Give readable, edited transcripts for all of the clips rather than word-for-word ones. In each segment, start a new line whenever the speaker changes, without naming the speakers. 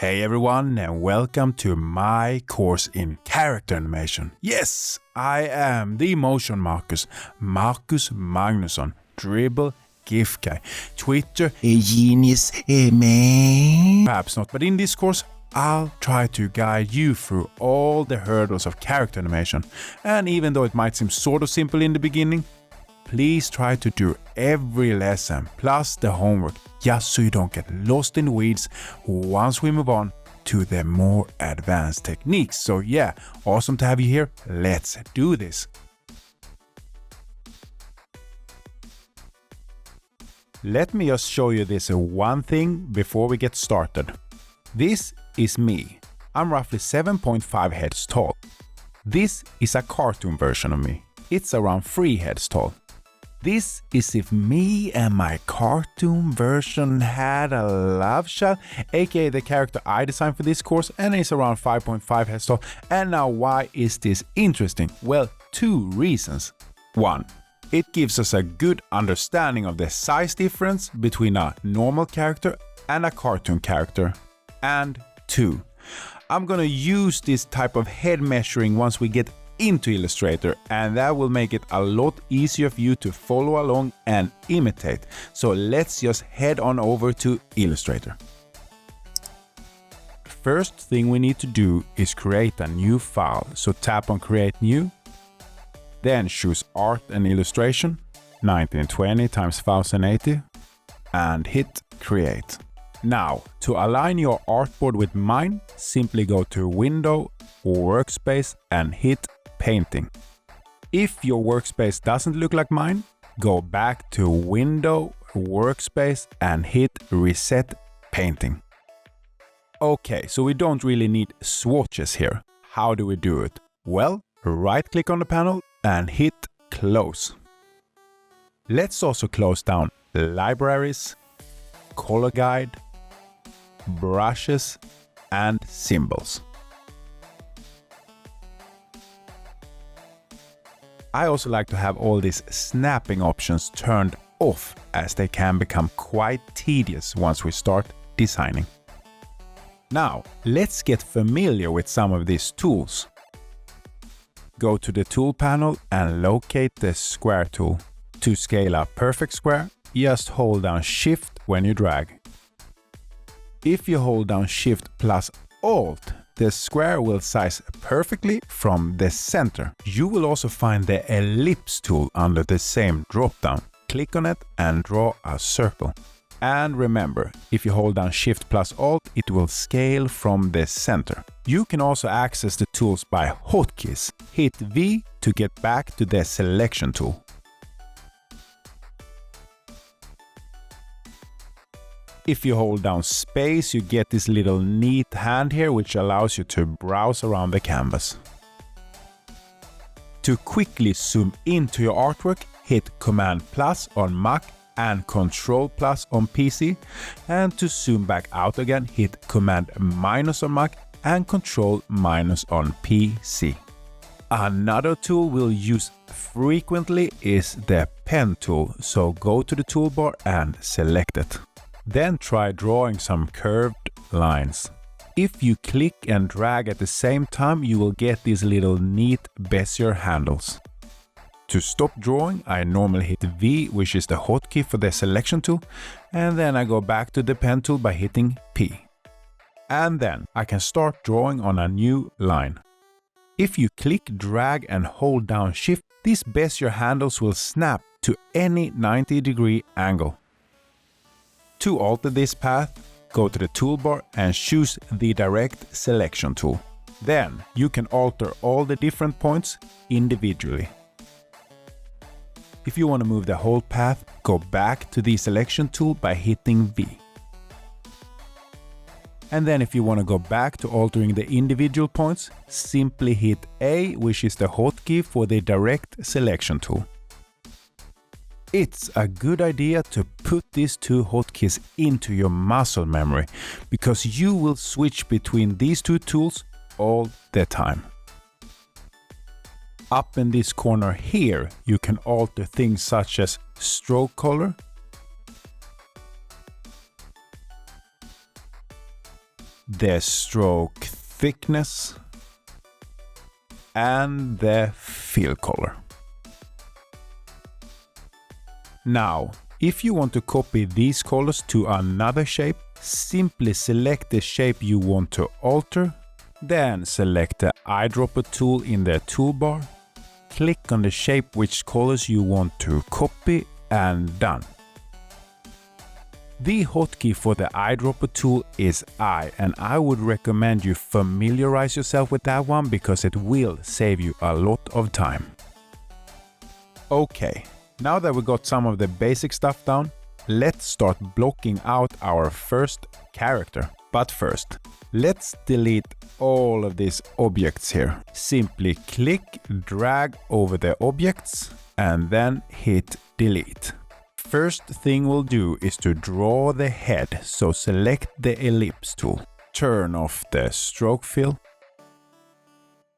Hey everyone, and welcome to my course in character animation. Yes, I am the Motion Marcus, Marcus Magnusson, Dribble, GIF guy, Twitter,
A genius, man.
perhaps not, but in this course I'll try to guide you through all the hurdles of character animation. And even though it might seem sort of simple in the beginning, please try to do every lesson plus the homework just so you don't get lost in the weeds once we move on to the more advanced techniques. So yeah, awesome to have you here. Let's do this. Let me just show you this one thing before we get started. This is me. I'm roughly 7.5 heads tall. This is a cartoon version of me. It's around 3 heads tall. This is if me and my cartoon version had a love child, aka the character I designed for this course, and is around 5.5 heads tall. And now why is this interesting? Well, 2 reasons. 1. It gives us a good understanding of the size difference between a normal character and a cartoon character. And 2. I'm gonna use this type of head measuring once we get into Illustrator, and that will make it a lot easier for you to follow along and imitate. So let's just head on over to Illustrator. First thing we need to do is create a new file. So tap on Create New, then choose Art and Illustration 1920 x 1080 and hit Create. Now, to align your artboard with mine, simply go to Window, Workspace and hit Painting. If your workspace doesn't look like mine, go back to Window, Workspace and hit Reset Painting. Okay, so we don't really need swatches here. How do we do it? Well, right-click on the panel and hit Close. Let's also close down Libraries, Color Guide, Brushes and Symbols. I also like to have all these snapping options turned off, as they can become quite tedious once we start designing. Now, let's get familiar with some of these tools. Go to the tool panel and locate the square tool. To scale a perfect square, just hold down Shift when you drag. If you hold down Shift plus Alt, the square will size perfectly from the center. You will also find the ellipse tool under the same drop-down. Click on it and draw a circle. And remember, if you hold down Shift plus Alt, it will scale from the center. You can also access the tools by hotkeys. Hit V to get back to the selection tool. If you hold down space, you get this little neat hand here, which allows you to browse around the canvas. To quickly zoom into your artwork, hit Command plus on Mac and Control plus on PC. And to zoom back out again, hit Command minus on Mac and Control minus on PC. Another tool we'll use frequently is the pen tool, so go to the toolbar and select it. Then try drawing some curved lines. If you click and drag at the same time, you will get these little neat Bezier handles. To stop drawing, I normally hit V, which is the hotkey for the selection tool, and then I go back to the pen tool by hitting P. And then I can start drawing on a new line. If you click, drag and hold down Shift, these Bezier handles will snap to any 90-degree angle. To alter this path, go to the toolbar and choose the Direct Selection tool. Then you can alter all the different points individually. If you want to move the whole path, go back to the Selection tool by hitting V. And then if you want to go back to altering the individual points, simply hit A, which is the hotkey for the Direct Selection tool. It's a good idea to put these 2 hotkeys into your muscle memory, because you will switch between these 2 tools all the time. Up in this corner here, you can alter things such as stroke color, the stroke thickness, and the fill color. Now, if you want to copy these colors to another shape, simply select the shape you want to alter, then select the eyedropper tool in the toolbar, click on the shape which colors you want to copy, and done. The hotkey for the eyedropper tool is I, and I would recommend you familiarize yourself with that one because it will save you a lot of time. Okay, now that we got some of the basic stuff down, let's start blocking out our first character. But first, let's delete all of these objects here. Simply click, drag over the objects, and then hit delete. First thing we'll do is to draw the head, so select the ellipse tool. Turn off the stroke fill.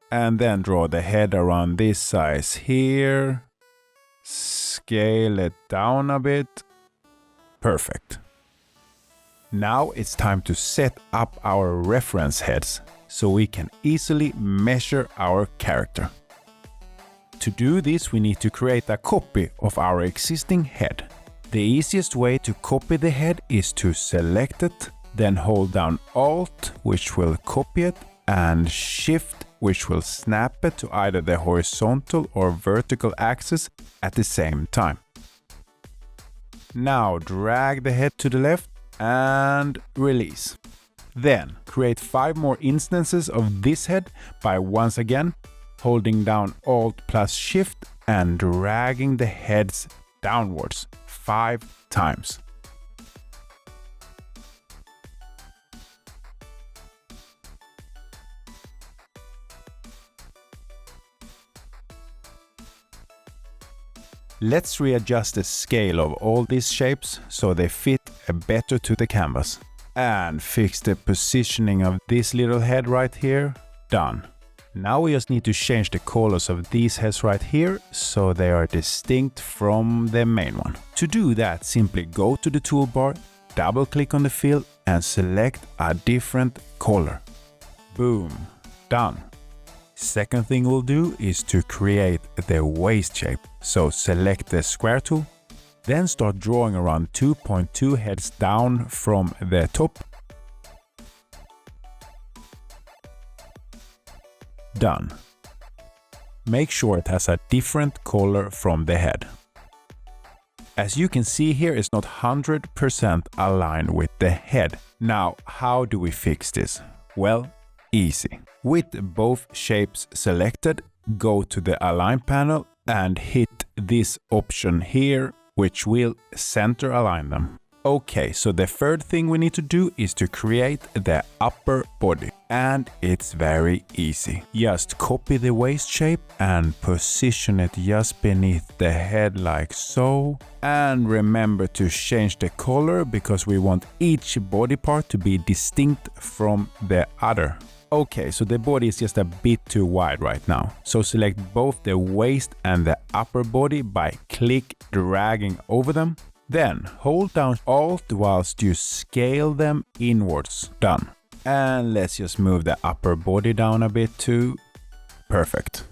And then draw the head around this size here. Scale it down a bit. Perfect. Now it's time to set up our reference heads, so we can easily measure our character. To do this, we need to create a copy of our existing head. The easiest way to copy the head is to select it, then hold down Alt, which will copy it, and Shift, which will snap it to either the horizontal or vertical axis at the same time. Now drag the head to the left and release. Then create 5 more instances of this head by once again holding down Alt plus Shift and dragging the heads downwards 5 times. Let's readjust the scale of all these shapes so they fit better to the canvas. And fix the positioning of this little head right here. Done. Now we just need to change the colors of these heads right here so they are distinct from the main one. To do that, simply go to the toolbar, double click on the fill and select a different color. Boom. Done. Second thing we'll do is to create the waist shape. So select the square tool, then start drawing around 2.2 heads down from the top. Done. Make sure it has a different color from the head. As you can see here, it's not 100% aligned with the head. Now, how do we fix this? Well, easy. With both shapes selected, go to the Align panel and hit this option here, which will center align them. Okay, so the third thing we need to do is to create the upper body. And it's very easy. Just copy the waist shape and position it just beneath the head like so. And remember to change the color because we want each body part to be distinct from the other. Okay, so the body is just a bit too wide right now. So select both the waist and the upper body by dragging over them. Then hold down Alt whilst you scale them inwards. Done. And let's just move the upper body down a bit too. Perfect.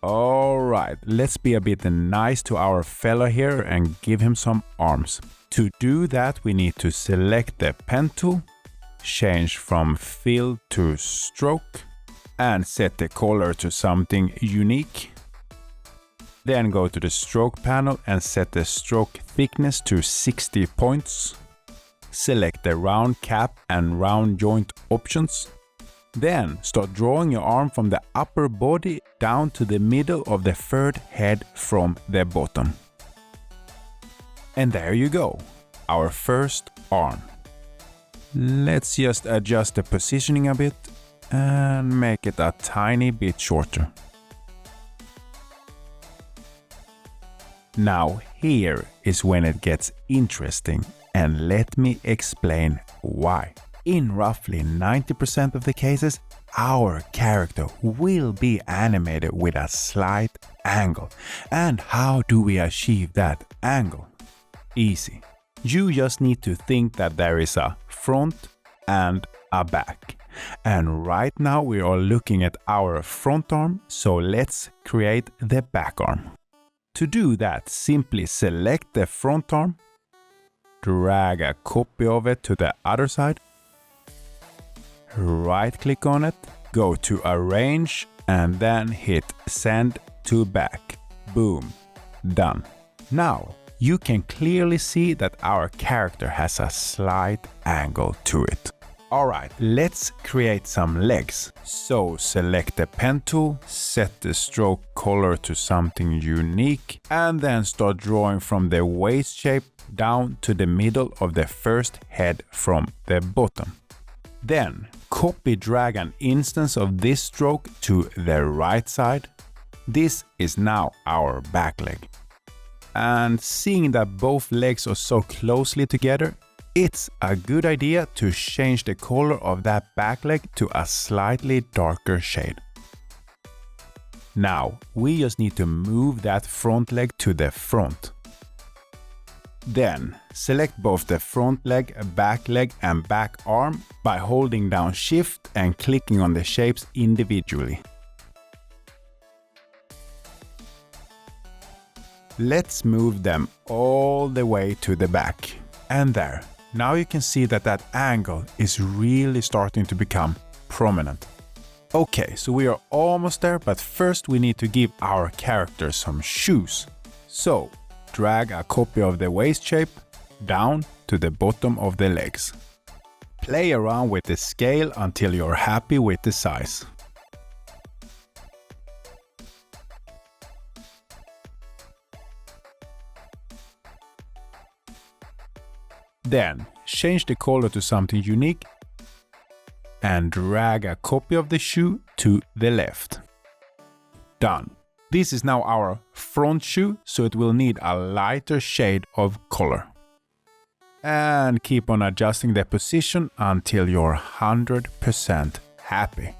Alright, let's be a bit nice to our fella here and give him some arms. To do that, we need to select the pen tool, change from fill to stroke, and set the color to something unique. Then go to the stroke panel and set the stroke thickness to 60 points. Select the round cap and round joint options. Then start drawing your arm from the upper body down to the middle of the third head from the bottom. And there you go, our first arm. Let's just adjust the positioning a bit and make it a tiny bit shorter. Now here is when it gets interesting, and let me explain why. In roughly 90% of the cases, our character will be animated with a slight angle. And how do we achieve that angle? Easy. You just need to think that there is a front and a back. And right now we are looking at our front arm, so let's create the back arm. To do that, simply select the front arm, drag a copy of it to the other side, right-click on it, go to Arrange, and then hit Send to Back. Boom, done. Now, you can clearly see that our character has a slight angle to it. Alright, let's create some legs. So select the pen tool, set the stroke color to something unique, and then start drawing from the waist shape down to the middle of the first head from the bottom. Then copy drag an instance of this stroke to the right side. This is now our back leg. And seeing that both legs are so closely together, it's a good idea to change the color of that back leg to a slightly darker shade. Now, we just need to move that front leg to the front. Then, select both the front leg, back leg and back arm by holding down Shift and clicking on the shapes individually. Let's move them all the way to the back. And there. Now you can see that that angle is really starting to become prominent. Okay, so we are almost there, but first we need to give our character some shoes. So, drag a copy of the waist shape down to the bottom of the legs. Play around with the scale until you're happy with the size. Then, change the color to something unique and drag a copy of the shoe to the left. Done. This is now our front shoe, so it will need a lighter shade of color. And keep on adjusting the position until you're 100% happy.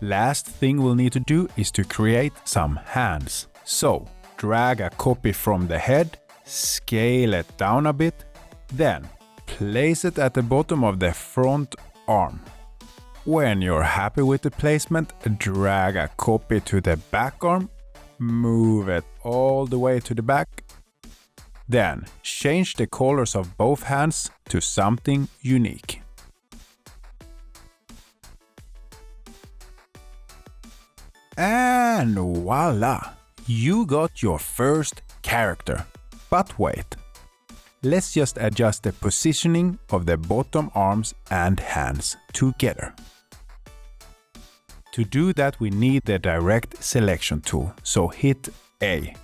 Last thing we'll need to do is to create some hands. So, drag a copy from the head, scale it down a bit, then place it at the bottom of the front arm. When you're happy with the placement, drag a copy to the back arm, move it all the way to the back. Then change the colors of both hands to something unique. And voila! You got your first character. But wait. Let's just adjust the positioning of the bottom arms and hands together. To do that, we need the direct selection tool, so hit A.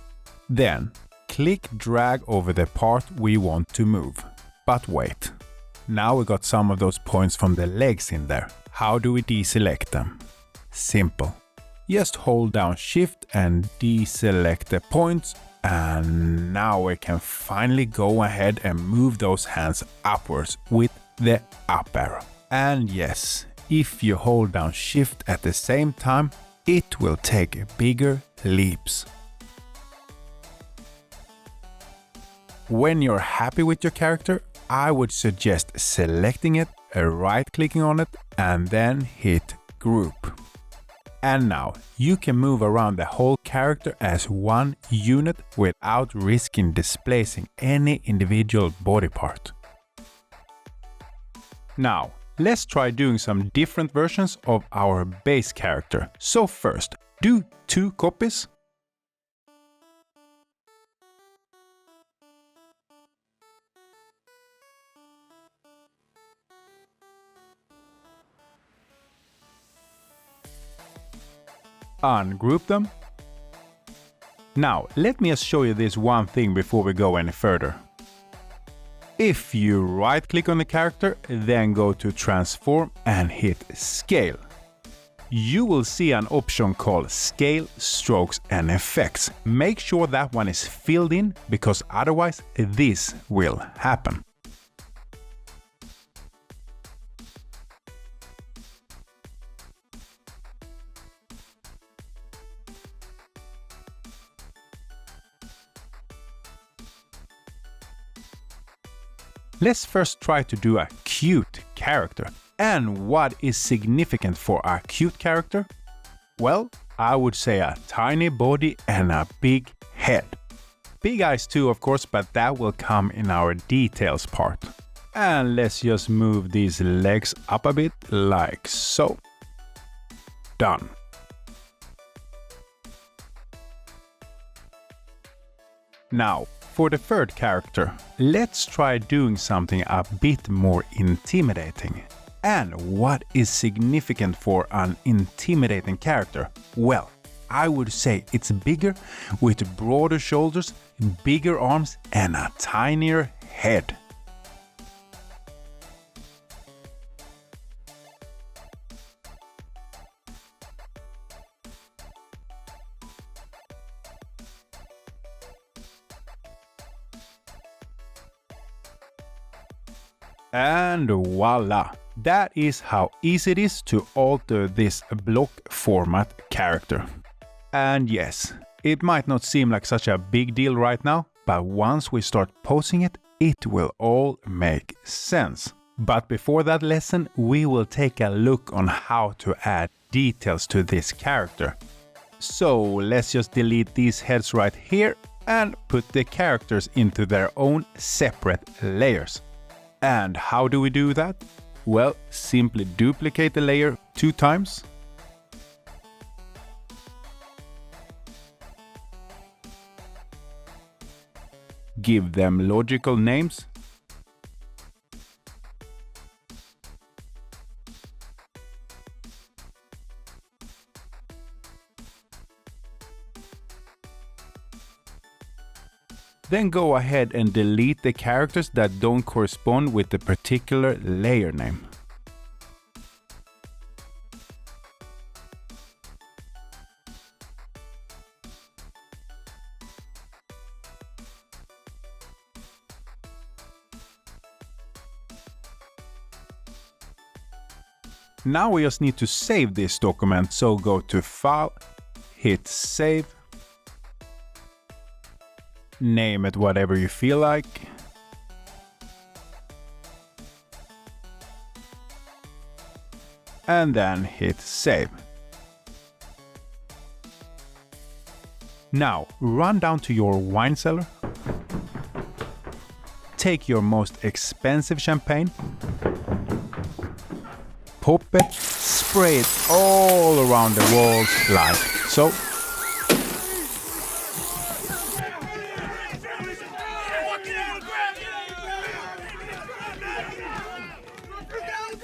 Then, click drag over the part we want to move. But wait. Now we got some of those points from the legs in there. How do we deselect them? Simple. Just hold down Shift and deselect the points. And now we can finally go ahead and move those hands upwards with the up arrow. And yes, if you hold down Shift at the same time, it will take bigger leaps. When you're happy with your character, I would suggest selecting it, right-clicking on it, and then hit Group. And now, you can move around the whole character as one unit without risking displacing any individual body part. Now, let's try doing some different versions of our base character. So first, do 2 copies. Ungroup them. Now, let me just show you this one thing before we go any further. If you right-click on the character, then go to Transform and hit Scale. You will see an option called Scale, Strokes and Effects. Make sure that one is filled in, because otherwise this will happen. Let's first try to do a cute character. And what is significant for our cute character? Well, I would say a tiny body and a big head. Big eyes too, of course, but that will come in our details part. And let's just move these legs up a bit, like so. Done. Now, for the third character, let's try doing something a bit more intimidating. And what is significant for an intimidating character? Well, I would say it's bigger with broader shoulders, bigger arms and a tinier head. And voila! That is how easy it is to alter this block format character. And yes, it might not seem like such a big deal right now, but once we start posing it, it will all make sense. But before that lesson, we will take a look on how to add details to this character. So let's just delete these heads right here and put the characters into their own separate layers. And how do we do that? Well, simply duplicate the layer 2 times. Give them logical names. Then go ahead and delete the characters that don't correspond with the particular layer name. Now we just need to save this document, so go to File, hit Save. Name it whatever you feel like. And then hit Save. Now run down to your wine cellar. Take your most expensive champagne. Pop it, spray it all around the walls like so.